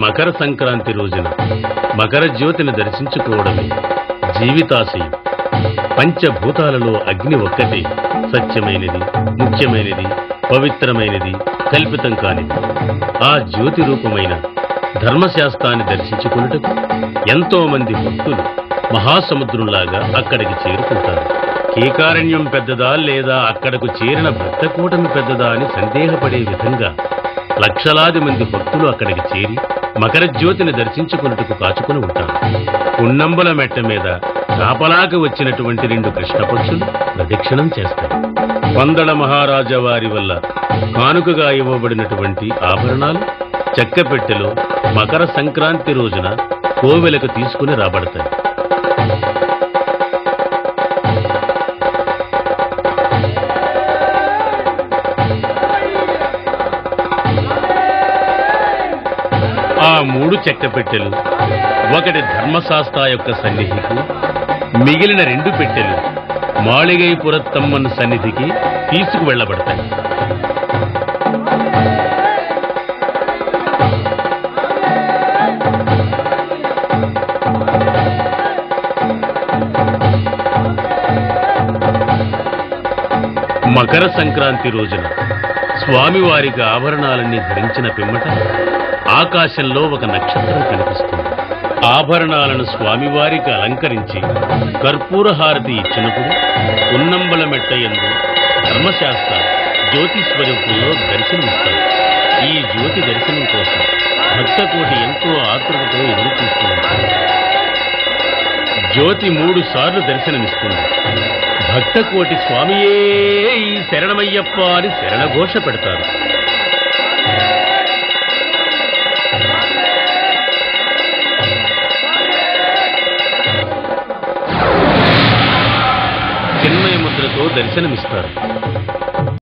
మకర సంక్రాంతి రోజున మకర జ్యోతిని దర్శించుకోవడమే జీవితాశయం. పంచభూతాలలో అగ్ని ఒక్కటే సత్యమైనది, ముఖ్యమైనది, పవిత్రమైనది, కల్పితం కానిది. ఆ జ్యోతి రూపమైన ధర్మశాస్త్రాన్ని దర్శించుకున్నటకు ఎంతో మంది భక్తులు మహాసముద్రంలాగా అక్కడికి చేరుకుంటారు. కేకారణ్యం పెద్దదా లేదా అక్కడకు చేరిన భక్త కూటమి పెద్దదా అని సందేహపడే విధంగా లక్షలాది మంది భక్తులు అక్కడికి చేరి మకర జ్యోతిని దర్శించుకున్నట్టుకు కాచుకుని ఉంటారు. పున్నంబుల మెట్ట మీద కాపలాకి వచ్చినటువంటి 2 కృష్ణపక్షులు ప్రదక్షిణం చేస్తాయి. పందళ మహారాజా వారి వల్ల కానుకగా ఇవ్వబడినటువంటి ఆభరణాలు చెక్కపెట్టెలో మకర సంక్రాంతి రోజున కోవెలకు తీసుకుని రాబడతాయి. ఆ 3 చెక్కపెట్టెలు ఒకటి ధర్మశాస్త్ర యొక్క సన్నిధికి, మిగిలిన 2 పెట్టెలు మాళిగై పురత్తమ్మన్ సన్నిధికి తీసుకువెళ్లబడతాయి. మకర సంక్రాంతి రోజున స్వామివారికి ఆభరణాలన్నీ ధరించిన పిమ్మట ఆకాశంలో ఒక నక్షత్రం కనిపిస్తుంది. ఆభరణాలను స్వామివారికి అలంకరించి కర్పూర హారతి ఇచ్చినప్పుడు ఉన్నంబల మెట్ట యందు ధర్మశాస్త్ర జ్యోతి స్వరూపంలో దర్శనమిస్తారు. ఈ జ్యోతి దర్శనం కోసం భక్తకోటి ఎంతో ఆతృతతో ఎదురు చూస్తూ ఉంటారు. జ్యోతి 3 సార్లు దర్శనమిస్తుంది. భక్తకోటి స్వామియే ఈ శరణమయ్యప్ప అని శరణఘోష పెడతారు. చిన్మయ ముద్రతో దర్శనమిస్తారు.